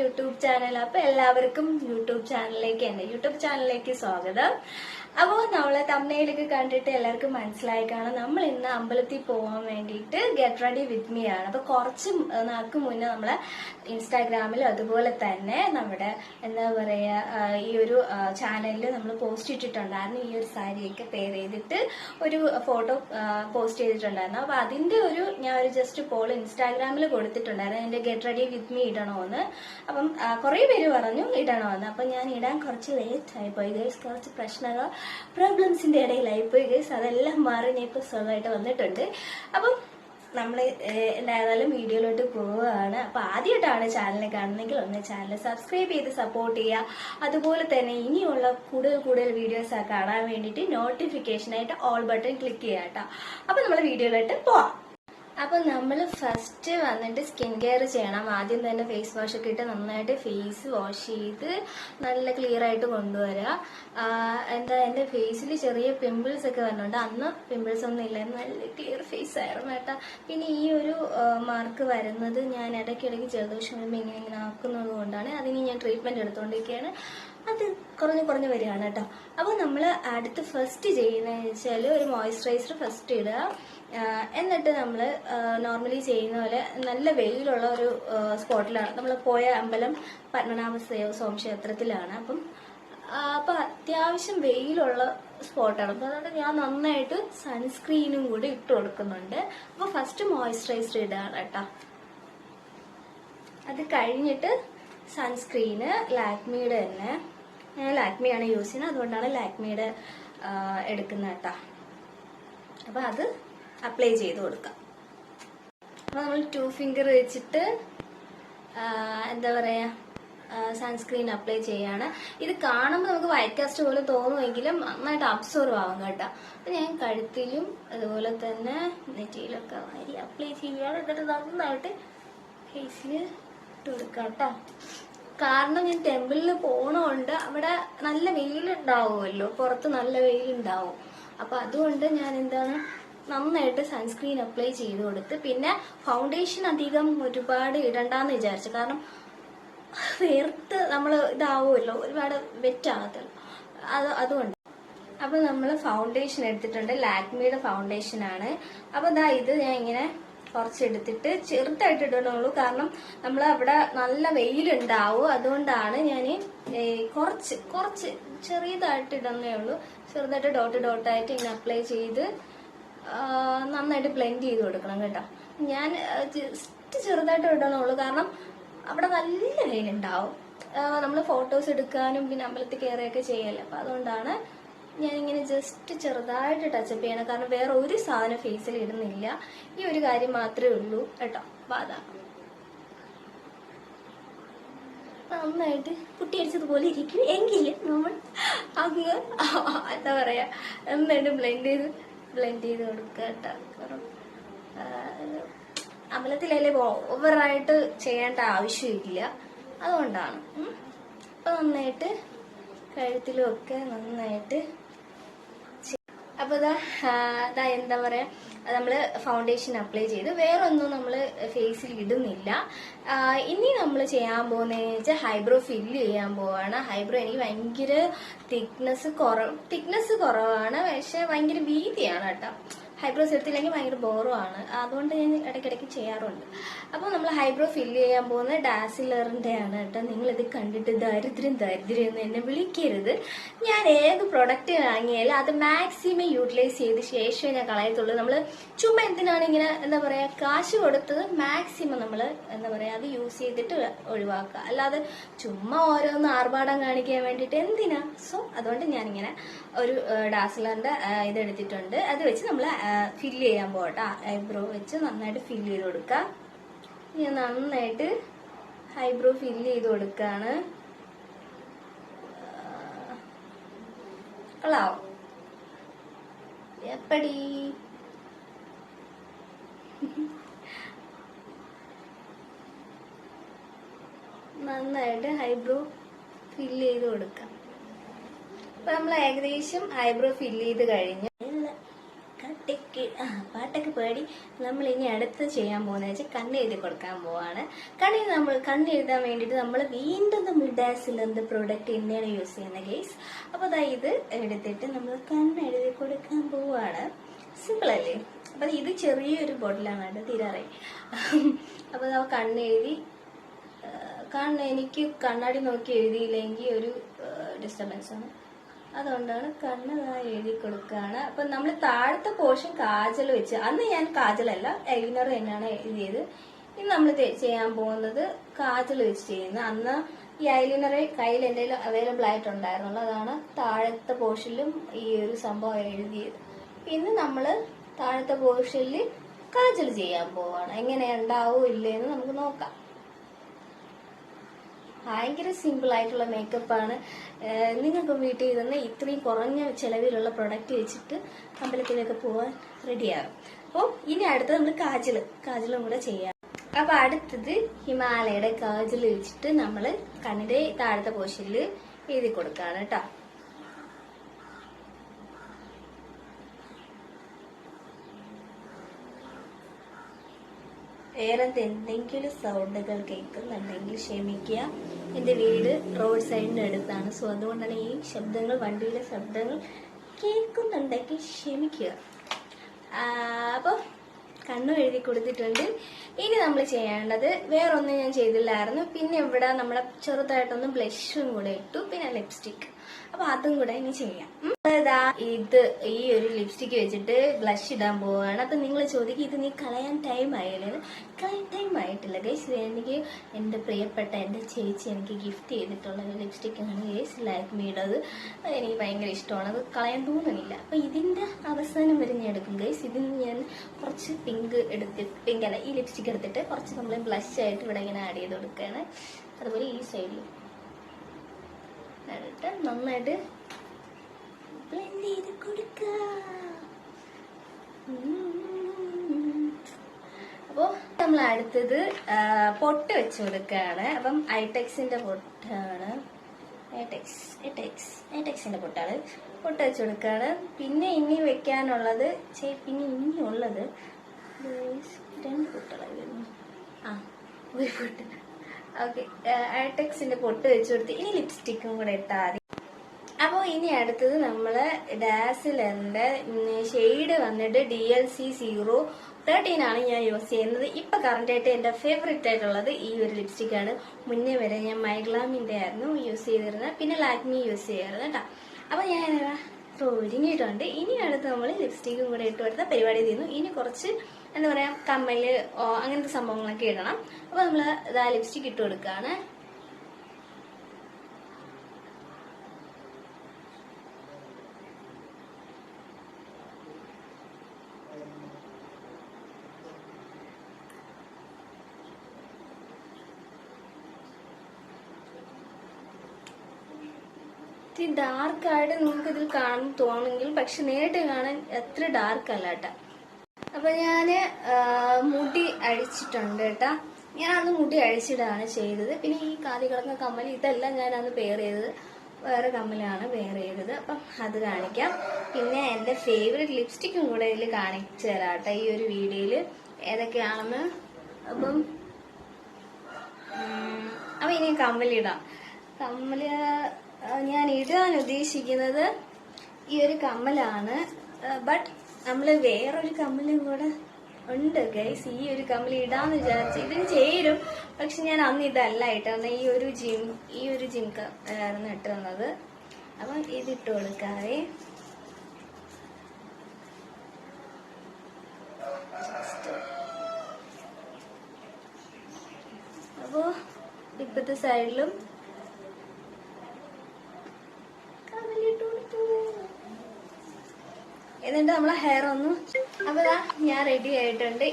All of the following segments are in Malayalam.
YouTube channel. അപ്പൊ എല്ലാവർക്കും യൂട്യൂബ് ചാനലിലേക്ക് സ്വാഗതം. അപ്പോൾ നമ്മളെ തമ്മനയിലേക്ക് കണ്ടിട്ട് എല്ലാവർക്കും മനസ്സിലായി കാണാം, നമ്മൾ ഇന്ന് അമ്പലത്തിൽ പോകാൻ വേണ്ടിയിട്ട് ഗെറ്റ് റെഡി വിത്ത് മീ ആണ്. അപ്പൊ കുറച്ച് നാൾക്ക് മുന്നേ നമ്മളെ ഇൻസ്റ്റാഗ്രാമിലും അതുപോലെ തന്നെ നമ്മുടെ എന്താ പറയാ ഈ ഒരു ചാനലിൽ നമ്മൾ പോസ്റ്റ് ഇട്ടിട്ടുണ്ടായിരുന്നു. ഈ ഒരു സാരിയൊക്കെ പെയർ ചെയ്തിട്ട് ഒരു ഫോട്ടോ പോസ്റ്റ് ചെയ്തിട്ടുണ്ടായിരുന്നു. അപ്പൊ അതിന്റെ ഞാൻ ഒരു ജസ്റ്റ് പോൾ ഇൻസ്റ്റാഗ്രാമിൽ കൊടുത്തിട്ടുണ്ടായിരുന്നു, എന്റെ ഗെറ്റ് റെഡി വിത്ത് മീ ഇടണോന്ന്. അപ്പം കുറെ പേര് പറഞ്ഞു ഇടണോന്ന്. അപ്പൊ ഞാൻ ഇടാൻ കുറച്ച് ലേറ്റ് ആയിപ്പോയി ഗൈസ്, കുറച്ച് പ്രോബ്ലംസിന്റെ ഇടയിലായിപ്പോയി ഗൈസ്. അതെല്ലാം മാറി ഞാൻ ഇപ്പൊ സ്വന്തമായിട്ട് വന്നിട്ടുണ്ട്. അപ്പം നമ്മൾ എന്തായാലും വീഡിയോയിലോട്ട് പോവുകയാണ്. അപ്പൊ ആദ്യമായിട്ടാണ് ചാനൽ കാണുന്നെങ്കിൽ ഒന്ന് ചാനൽ സബ്സ്ക്രൈബ് ചെയ്ത് സപ്പോർട്ട് ചെയ്യുക. അതുപോലെ തന്നെ ഇനിയുള്ള കൂടുതൽ വീഡിയോസ് കാണാൻ വേണ്ടിയിട്ട് നോട്ടിഫിക്കേഷനായിട്ട് ഓൾ ബട്ടൺ ക്ലിക്ക് ചെയ്യുക കേട്ടോ. അപ്പൊ നമ്മൾ വീഡിയോയിലോട്ട് പോവാം. അപ്പൊ നമ്മൾ ഫസ്റ്റ് വന്നിട്ട് സ്കിൻ കെയർ ചെയ്യണം. ആദ്യം തന്നെ ഫേസ് വാഷ് ഒക്കെ ഇട്ട് നന്നായിട്ട് ഫേസ് വാഷ് ചെയ്ത് നല്ല ക്ലിയർ ആയിട്ട് കൊണ്ടുവരിക. എന്റെ ഫേസിൽ ചെറിയ പിമ്പിൾസ് ഒക്കെ വരുന്നുണ്ട്. അന്ന് പിമ്പിൾസ് ഒന്നും ഇല്ലായിരുന്നു, നല്ല ക്ലിയർ ഫേസ് ആയിരുന്നു കേട്ടാ. പിന്നെ ഈ ഒരു മാർക്ക് വരുന്നത് ഞാൻ ഇടയ്ക്കിടയ്ക്ക് ജലദോഷം വരുമ്പോൾ ഇങ്ങനെ ആക്കുന്നത് കൊണ്ടാണ്. അതിന് ഞാൻ ട്രീറ്റ്മെന്റ് എടുത്തുകൊണ്ടിരിക്കുകയാണ്. അത് കുറഞ്ഞു വരികയാണ് കേട്ടോ. അപ്പോൾ നമ്മൾ അടുത്ത് ഫസ്റ്റ് ചെയ്യുന്നതെന്ന് വെച്ചാൽ ഒരു മോയ്സ്ചറൈസർ ഫസ്റ്റ് ഇടുക. എന്നിട്ട് നമ്മൾ നോർമലി ചെയ്യുന്ന പോലെ നല്ല വെയിലുള്ള ഒരു സ്പോട്ടിലാണ് നമ്മൾ പോയ അമ്പലം. പത്മനാഭ സ്വാമി ക്ഷേത്രത്തിലാണ്. അപ്പൊ അത്യാവശ്യം വെയിലുള്ള സ്പോട്ടാണ്. അപ്പൊ അതുകൊണ്ട് ഞാൻ നന്നായിട്ട് സൺസ്ക്രീനും കൂടി ഇട്ട് കൊടുക്കുന്നുണ്ട്. അപ്പൊ ഫസ്റ്റ് മോയ്സ്ചറൈസർ ഇടുകയാണ് കേട്ടോ. അത് കഴിഞ്ഞിട്ട് സൺസ്ക്രീന് ലാക്മിയുടെ തന്നെ, ഞാൻ ലാക്മിയാണ് യൂസ് ചെയ്യുന്നത്, അതുകൊണ്ടാണ് ലാക്മിയുടെ എടുക്കുന്നത് കേട്ടോ. അപ്പൊ അത് അപ്ലൈ ചെയ്ത് കൊടുക്കാം. അപ്പൊ നമ്മൾ 2 ഫിംഗർ വെച്ചിട്ട് എന്താ പറയാ സൺസ്ക്രീൻ അപ്ലൈ ചെയ്യാണ്. ഇത് കാണുമ്പോൾ നമുക്ക് വൈറ്റ് കാസ്റ്റ് പോലെ തോന്നുമെങ്കിലും നന്നായിട്ട് അബ്സോർവ് ആവും കേട്ടോ. അപ്പൊ ഞാൻ കഴുത്തിലും അതുപോലെ തന്നെ നെറ്റിയിലൊക്കെ വാരി അപ്ലൈ ചെയ്യുകയാണ്. എന്നിട്ട് നന്നായിട്ട് ഫേസിൽ ഇട്ട് കൊടുക്കാം കേട്ടോ. കാരണം ഞാൻ ടെമ്പിളിൽ പോണോണ്ട് അവിടെ നല്ല വെയിലുണ്ടാവുമല്ലോ, പുറത്ത് നല്ല വെയിലുണ്ടാവും. അപ്പൊ അതുകൊണ്ട് ഞാൻ നന്നായിട്ട് സൺസ്ക്രീൻ അപ്ലൈ ചെയ്ത് കൊടുത്ത്, പിന്നെ ഫൗണ്ടേഷൻ അധികം ഒരുപാട് ഇടണ്ടെന്ന് വിചാരിച്ചു. കാരണം വേർത്ത് നമ്മൾ ഇതാവുമല്ലോ, ഒരുപാട് വെറ്റാകത്തല്ലോ, അതുകൊണ്ട്. അപ്പൊ നമ്മൾ ഫൗണ്ടേഷൻ എടുത്തിട്ടുണ്ട്, ലാക്മിയുടെ ഫൗണ്ടേഷൻ ആണ്. അപ്പൊ ഇത് ഞാൻ ഇങ്ങനെ കുറച്ചെടുത്തിട്ട് ചെറുതായിട്ട് ഇടണുള്ളൂ. കാരണം നമ്മൾ അവിടെ നല്ല വെയിലുണ്ടാവും, അതുകൊണ്ടാണ് ഞാൻ കുറച്ച് ചെറിയതായിട്ട് ഇടുന്നേ ഉള്ളൂ. ചെറുതായിട്ട് ഡോട്ടായിട്ട് ഇങ്ങനെ അപ്ലൈ ചെയ്ത് നന്നായിട്ട് ബ്ലെൻഡ് ചെയ്ത് കൊടുക്കണം കേട്ടോ. ഞാൻ ജസ്റ്റ് ചെറുതായിട്ട് ഇടണുള്ളൂ, കാരണം അവിടെ നല്ല വെയിലുണ്ടാവും. നമ്മൾ ഫോട്ടോസ് എടുക്കാനും പിന്നെ അമ്പലത്തിൽ കയറുകയൊക്കെ ചെയ്യല്ലേ. അപ്പൊ അതുകൊണ്ടാണ് ഞാനിങ്ങനെ ജസ്റ്റ് ചെറുതായിട്ട് ടച്ചപ്പ് ചെയ്യണം. കാരണം വേറെ ഒരു സാധനം ഫേസിൽ ഇടുന്നില്ല, ഈ ഒരു കാര്യം മാത്രമേ ഉള്ളൂ കേട്ടോ. അപ്പൊ അതാ നന്നായിട്ട് കുട്ടിയടിച്ചതുപോലെ ഇരിക്കും. എങ്കിലും നമ്മൾ അങ്ങ് എന്താ പറയാ നന്നായിട്ട് ബ്ലെൻഡ് ചെയ്ത് കൊടുക്കുക കേട്ടോ. കാരണം അമ്പലത്തിലല്ലേ ഓവറായിട്ട് ചെയ്യേണ്ട ആവശ്യമില്ല, അതുകൊണ്ടാണ്. അപ്പൊ നന്നായിട്ട് കഴുത്തിലും ഒക്കെ നന്നായിട്ട്. അപ്പൊ എന്താ പറയാ നമ്മള് ഫൗണ്ടേഷൻ അപ്ലൈ ചെയ്ത് വേറെ ഒന്നും നമ്മള് ഫേസിൽ ഇടുന്നില്ല. ഇനി നമ്മൾ ചെയ്യാൻ പോകുന്നതെന്ന് വെച്ചാൽ ഹൈബ്രോ ഫില്ല് ചെയ്യാൻ പോവാണ്. ഹൈബ്രോ എനിക്ക് ഭയങ്കര തിക്നെസ് കുറവാണ്, പക്ഷെ ഭയങ്കര വീതിയാണ് കേട്ടോ. ഹൈബ്രോസ് എടുത്തില്ലെങ്കിൽ ഭയങ്കര ബോറുമാണ്, അതുകൊണ്ട് ഞാൻ ഇടയ്ക്കിടയ്ക്ക് ചെയ്യാറുണ്ട്. അപ്പോൾ നമ്മൾ ഹൈബ്രോ ഫില്ല് ചെയ്യാൻ പോകുന്നത് ഡാസിലറിന്റെ ആണ് കേട്ടോ. നിങ്ങൾ ഇത് കണ്ടിട്ട് ദരിദ്രം എന്ന് എന്നെ വിളിക്കരുത്. ഞാൻ ഏത് പ്രൊഡക്റ്റ് വാങ്ങിയാലും അത് മാക്സിമം യൂട്ടിലൈസ് ചെയ്ത ശേഷമേ ഞാൻ കളയത്തുള്ളൂ. നമ്മൾ ചുമ്മാ എന്തിനാണ് ഇങ്ങനെ എന്താ പറയാ കാശ് കൊടുത്തത് മാക്സിമം നമ്മൾ എന്താ പറയാ അത് യൂസ് ചെയ്തിട്ട് ഒഴിവാക്കുക, അല്ലാതെ ചുമ്മാ ഓരോന്ന് ആർഭാടം കാണിക്കാൻ വേണ്ടിയിട്ട് എന്തിനാ. സോ അതുകൊണ്ട് ഞാനിങ്ങനെ ഒരു ഡാസിലറിന്റെ ഇതെടുത്തിട്ടുണ്ട്. അത് വെച്ച് നമ്മൾ ഫില്ല് ചെയ്യാൻ പോകട്ടെ. ഐബ്രോ വെച്ച് നന്നായിട്ട് ഫില്ല് ചെയ്ത് കൊടുക്കുക. ഞാൻ നന്നായിട്ട് ഐബ്രോ ഫില്ല് ചെയ്ത് കൊടുക്കാണ്. കൊള്ളാവും എപ്പടി. നന്നായിട്ട് ഐബ്രോ ഫില്ല് ചെയ്ത് കൊടുക്കാം. അപ്പൊ നമ്മൾ ഏകദേശം ഐബ്രോ ഫില്ല് ചെയ്ത് കഴിഞ്ഞു. പാട്ടൊക്കെ പാടി നമ്മൾ ഇനി അടുത്ത് ചെയ്യാൻ പോകുന്നത് വെച്ചാൽ കണ്ണെഴുതി കൊടുക്കാൻ പോവാണ്. കണ്ണെഴുതാൻ വേണ്ടിയിട്ട് നമ്മൾ വീണ്ടും നമ്മൾ ഡാസിലെന്ത് പ്രോഡക്റ്റ് തന്നെയാണ് യൂസ് ചെയ്യുന്നത് ഗൈസ്. അപ്പോൾ അതാ ഇത് എടുത്തിട്ട് നമ്മൾ കണ്ണെഴുതി കൊടുക്കാൻ പോവാണ്. സിമ്പിൾ അല്ലേ? അപ്പം ഇത് ചെറിയൊരു ബോട്ടിലാണ് കേട്ടോ, തീരാറായി. അപ്പോൾ അതാ കണ്ണെഴുതി എനിക്ക് കണ്ണാടി നോക്കി എഴുതിയില്ലെങ്കിൽ ഒരു ഡിസ്റ്റർബൻസ് ആണ്, അതുകൊണ്ടാണ് കണ്ണ് എഴുതി കൊടുക്കുകയാണ്. അപ്പം നമ്മൾ താഴത്തെ പോർഷൻ കാജൽ വെച്ച്, അന്ന് ഞാൻ കാജലല്ല ഐലൈനർ തന്നെയാണ് എഴുതിയത്. ഇന്ന് നമ്മൾ ചെയ്യാൻ പോകുന്നത് കാജൽ വെച്ച് ചെയ്യുന്നത്. അന്ന് ഈ ഐലൈനറെ കയ്യിൽ എൻ്റെ അവൈലബിൾ ആയിട്ടുണ്ടായിരുന്നുള്ളൂ, അതാണ് താഴത്തെ പോർഷനിലും ഈ ഒരു സംഭവം എഴുതിയത്. ഇന്ന് നമ്മൾ താഴത്തെ പോർഷനിൽ കാജൽ ചെയ്യാൻ പോവാണ്. എങ്ങനെ ഉണ്ടാവോ ഇല്ലേന്ന് നമുക്ക് നോക്കാം. ഭയങ്കര സിമ്പിൾ ആയിട്ടുള്ള മേക്കപ്പാണ്. നിങ്ങൾക്ക് വീട്ടിൽ ഇരുന്ന് ഇത്രയും കുറഞ്ഞ ചെലവിലുള്ള പ്രൊഡക്റ്റ് വെച്ചിട്ട് അമ്പലത്തിലൊക്കെ പോവാൻ റെഡിയാകും. അപ്പോൾ ഇനി അടുത്തത് നമ്മൾ കാജലും കൂടെ ചെയ്യാം. അപ്പൊ അടുത്തത് ഹിമാലയയുടെ കാജൽ വെച്ചിട്ട് നമ്മൾ കണ്ണിന്റെ താഴത്തെ പോർഷനിൽ എഴുതി കൊടുക്കുകയാണ് കേട്ടോ. വേറെ എന്തെങ്കിലും സൗണ്ടുകൾ കേൾക്കുന്നുണ്ടെങ്കിൽ ക്ഷമിക്കുക. എൻ്റെ വീട് റോഡ് സൈഡിൻ്റെ അടുത്താണ്, സോ അതുകൊണ്ടാണ് ഈ ശബ്ദങ്ങൾ, വണ്ടിയിലെ ശബ്ദങ്ങൾ കേൾക്കുന്നുണ്ടെങ്കിൽ ക്ഷമിക്കുക. അപ്പോൾ കണ്ണും എഴുതി കൊടുത്തിട്ടുണ്ട്. ഇനി നമ്മൾ ചെയ്യേണ്ടത് വേറൊന്നും ഞാൻ ചെയ്തില്ലായിരുന്നു. പിന്നെ ഇവിടെ നമ്മളെ ചെറുതായിട്ടൊന്ന് ബ്ലഷും കൂടെ ഇട്ടു, പിന്നെ ലിപ്സ്റ്റിക്. അപ്പൊ അതും കൂടെ ഇനി ചെയ്യാം. ഇത് ഈ ഒരു ലിപ്സ്റ്റിക് വെച്ചിട്ട് ബ്ലഷ് ഇടാൻ പോവുകയാണ്. അപ്പൊ നിങ്ങൾ ചോദിക്കും, ഇത് നീ കളയാൻ ടൈം ആയില്ലേ? കളയാൻ ടൈം ആയിട്ടില്ല ഗൈസ്. എനിക്ക് എൻ്റെ പ്രിയപ്പെട്ട എൻ്റെ ചേച്ചി എനിക്ക് ഗിഫ്റ്റ് ചെയ്തിട്ടുള്ള ഒരു ലിപ്സ്റ്റിക്കാണ് ഗൈസ്, ലാക്മിയുടെ. അത് എനിക്ക് ഭയങ്കര ഇഷ്ടമാണ്, അത് കളയാൻ തോന്നുന്നില്ല. അപ്പൊ ഇതിന്റെ അവസാനം വരെ ഞാൻ എടുക്കും ഗൈസ്. ഇതിന് ഞാൻ കുറച്ച് പിങ്ക് അല്ല, ഈ ലിപ്സ്റ്റിക് എടുത്തിട്ട് കുറച്ച് നമ്മൾ ബ്ലഷ് ആയിട്ട് ഇവിടെ ഇങ്ങനെ ആഡ് ചെയ്ത് കൊടുക്കുകയാണ്. അതുപോലെ ഈ സൈഡിൽ നന്നായിട്ട് ബ്ലെൻഡ് ചെയ്ത് കൊടുക്കുക. അപ്പോൾ നമ്മൾ അടുത്തത് പൊട്ട് വെച്ച് കൊടുക്കുകയാണ്. അപ്പം ഐടെക്സിന്റെ പൊട്ടാണ്, ഐടെക്സിന്റെ പൊട്ടാണ്. പൊട്ട് വെച്ച് കൊടുക്കുകയാണ്. പിന്നെ ഇനി വെക്കാനുള്ളത് ഇനിയുള്ളത് 2 പൊട്ടുകളായിരുന്നു. ഒരു പൊട്ട്. ഓക്കെ, ഐടെക്സിന്റെ പൊട്ട് വെച്ച് കൊടുത്ത് ഇനി ലിപ്സ്റ്റിക്കും കൂടെ ഇട്ടാൽ മതി. അപ്പോൾ ഇനി അടുത്തത് നമ്മള് ഡാസിലറിന്റെ ഷെയ്ഡ് വന്നിട്ട് DLC 013 ആണ് ഞാൻ യൂസ് ചെയ്യുന്നത്. ഇപ്പൊ കറന്റ് ആയിട്ട് എന്റെ ഫേവറേറ്റ് ആയിട്ടുള്ളത് ഈ ഒരു ലിപ്സ്റ്റിക് ആണ്. മുന്നേ വരെ ഞാൻ മൈഗ്ലാമിന്റെ ആയിരുന്നു യൂസ് ചെയ്തിരുന്നത്, പിന്നെ ലാക്മി യൂസ് ചെയ്യാറുണ്ട് കേട്ടോ. അപ്പൊ ഞാൻ ഒരുങ്ങിയിട്ടുണ്ട്. ഇനി അടുത്ത് നമ്മൾ ലിപ്സ്റ്റിക്കും കൂടെ ഇട്ട് കൊടുത്ത പരിപാടി ചെയ്യുന്നു. ഇനി കുറച്ച് എന്താ പറയാ, കമ്മല് അങ്ങനത്തെ സംഭവങ്ങളൊക്കെ ഇടണം. അപ്പൊ നമ്മള് ഇതാ ലിപ്സ്റ്റിക് ഇട്ട് കൊടുക്കുകയാണ്. ഡാർക്ക് ആയിട്ട് നിങ്ങൾക്ക് ഇതിൽ കാണും തോന്നുമെങ്കിൽ, പക്ഷെ നേരിട്ട് കാണാൻ എത്ര ഡാർക്ക് അല്ല കേട്ടാ. അപ്പൊ ഞാന് മുടി അഴിച്ചിട്ടുണ്ട് കേട്ടാ. ഞാൻ അന്ന് മുടി അഴിച്ചിടാണ് ചെയ്തത്. പിന്നെ ഈ കാതി കിടക്കുന്ന കമ്മൽ ഇതെല്ലാം ഞാൻ അന്ന് പെയർ ചെയ്തത് വേറെ കമ്മലാണ് പെയർ ചെയ്തത്. അപ്പം അത് കാണിക്കാം. പിന്നെ എന്റെ ഫേവറേറ്റ് ലിപ്സ്റ്റിക്കും കൂടെ ഇതിൽ കാണിച്ചു തരാം കേട്ടോ ഈ ഒരു വീഡിയോയില് ഏതൊക്കെയാണെന്ന്. അപ്പം ഇനി കമ്മലിടാം. കമ്മല് ഞാൻ ഇടാൻ ഉദ്ദേശിക്കുന്നത് ഈ ഒരു കമ്മലാണ്. ബട്ട് നമ്മള് വേറൊരു കമ്മലും കൂടെ ഉണ്ട് ഗൈസ്. ഈ ഒരു കമ്മൽ ഇടാന്ന് വിചാരിച്ചു, ഇതിന് ചേരും. പക്ഷെ ഞാൻ അന്ന് ഇതല്ല ഇട്ടത്, ഈ ഒരു ജിംക ആയിരുന്നു ഇട്ടുന്നത്. അപ്പൊ ഇതിട്ട് കൊടുക്കാതെ അപ്പോ ഇപ്പത്തെ സൈഡിലും എന്നിട്ട് നമ്മളെ ഹെയർ ഒന്ന്. അപ്പൊ ഞാൻ റെഡി ആയിട്ടുണ്ട്.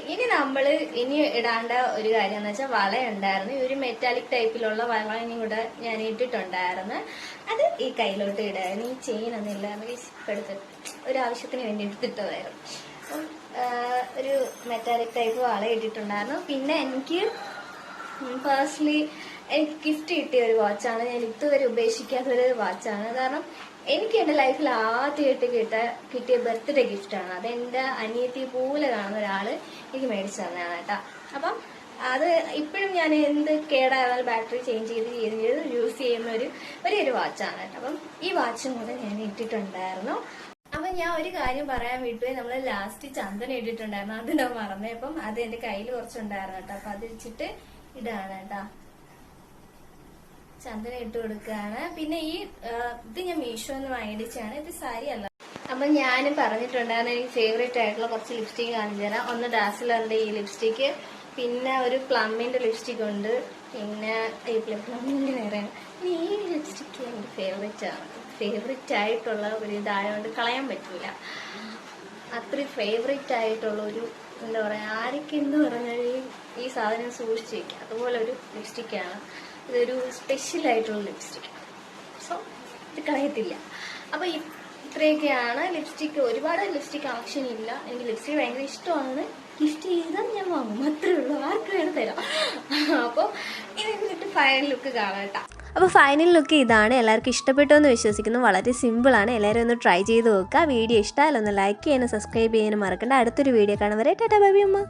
ഇനി ഇടാണ്ട ഒരു കാര്യം എന്ന് വെച്ചാൽ വള ഉണ്ടായിരുന്നു. ഈ ഒരു മെറ്റാലിക് ടൈപ്പിലുള്ള വളയും കൂടെ ഞാൻ ഇട്ടിട്ടുണ്ടായിരുന്നു. അത് ഈ കയ്യിലോട്ട് ഇടായിരുന്നു. ഈ ചെയിൻ ഒന്നും ഇല്ലായിരുന്നു, ഇപ്പെടുത്ത് ഒരു ആവശ്യത്തിന് വേണ്ടി എടുത്തിട്ടതായിരുന്നു. അപ്പം ഒരു മെറ്റാലിക് ടൈപ്പ് വള ഇട്ടിട്ടുണ്ടായിരുന്നു. പിന്നെ എനിക്ക് പേഴ്സണലി എനിക്ക് ഗിഫ്റ്റ് കിട്ടിയ ഒരു വാച്ചാണ്. ഞാൻ ഇതുവരെ ഉപേക്ഷിക്കാത്ത ഒരു വാച്ചാണ്. കാരണം എനിക്ക് എൻ്റെ ലൈഫിൽ ആദ്യമായിട്ട് കിട്ടിയ ബർത്ത്ഡേ ഗിഫ്റ്റാണ്. അതെൻ്റെ അനിയത്തി പോലെ കാണുന്ന ഒരാൾ എനിക്ക് മേടിച്ചു തന്നതാണ് കേട്ടോ. അപ്പം അത് ഇപ്പോഴും ഞാൻ എന്ത് കേടായാലും ബാറ്ററി ചേഞ്ച് ചെയ്ത് യൂസ് ചെയ്യുന്ന ഒരു വാച്ചാണ് കേട്ടോ. അപ്പം ഈ വാച്ചും കൂടെ ഞാൻ ഇട്ടിട്ടുണ്ടായിരുന്നു. അപ്പം ഞാൻ ഒരു കാര്യം പറയാൻ വിട്ടുപോയി, നമ്മൾ ലാസ്റ്റ് ചന്ദനം ഇട്ടിട്ടുണ്ടായിരുന്നു, അത് ഞാൻ മറന്നേ. അപ്പം അത് എൻ്റെ കയ്യിൽ കുറച്ചുണ്ടായിരുന്നു കേട്ടോ. അപ്പം അത് വെച്ചിട്ട് ഇടാണ് കേട്ടോ, ചന്ദനം ഇട്ട് കൊടുക്കുകയാണ്. പിന്നെ ഇത് ഞാൻ മീഷോന്ന് മേടിച്ചാണ്, ഇത് സാരി അല്ല. അപ്പൊ ഞാനും പറഞ്ഞിട്ടുണ്ടായിരുന്നു എനിക്ക് ഫേവറേറ്റ് ആയിട്ടുള്ള കുറച്ച് ലിപ്സ്റ്റിക് കാണിച്ചു തരാം. ഒന്ന് ഡാസിലറിന്റെ ഈ ലിപ്സ്റ്റിക്ക്, പിന്നെ ഒരു പ്ലമ്മിന്റെ ലിപ്സ്റ്റിക് ഉണ്ട്, പിന്നെ പ്ലമ്മിന്റെ വേറെ. ഈ ലിപ്സ്റ്റിക്ക് എൻ്റെ ഫേവറേറ്റ് ആയിട്ടുള്ള ഒരു ഇതായതുകൊണ്ട് കളയാൻ പറ്റില്ല. അത്രയും ഫേവറേറ്റ് ആയിട്ടുള്ള ഒരു എന്താ പറയാ, ആരൊക്കെ എന്ന് പറഞ്ഞാൽ ഈ സാധനം സൂക്ഷിച്ച് വയ്ക്കുക അതുപോലെ ഒരു ലിപ്സ്റ്റിക്കാണ്. ഇതൊരു സ്പെഷ്യലായിട്ടുള്ള ലിപ്സ്റ്റിക്, സോ ഇത് കളയത്തില്ല. അപ്പോൾ ഇത്രയൊക്കെയാണ് ലിപ്സ്റ്റിക്ക്. ഒരുപാട് ലിപ്സ്റ്റിക് കളക്ഷൻ ഇല്ല. എനിക്ക് ലിപ്സ്റ്റിക് ഭയങ്കര ഇഷ്ടമാണ്. ഗിഫ്റ്റ് ചെയ്താൽ ഞാൻ വാങ്ങും, അത്രേ ഉള്ളൂ. ആർക്ക് വേണം തരാം. അപ്പോൾ ഇതിട്ട് ഫൈനൽ ലുക്ക് കാണാം കേട്ടോ. അപ്പോൾ ഫൈനൽ ലുക്ക് ഇതാണ്. എല്ലാവർക്കും ഇഷ്ടപ്പെട്ടു എന്ന് വിശ്വസിക്കുന്നു. വളരെ സിമ്പിളാണ്. എല്ലാവരും ഒന്ന് ട്രൈ ചെയ്ത് നോക്കുക. വീഡിയോ ഇഷ്ടമായാലും ഒന്ന് ലൈക്ക് ചെയ്യാനും സബ്സ്ക്രൈബ് ചെയ്യാനും മറക്കണ്ട. അടുത്തൊരു വീഡിയോ കാണും വരെ ടാറ്റാ ബൈ ബൈ അമ്മ.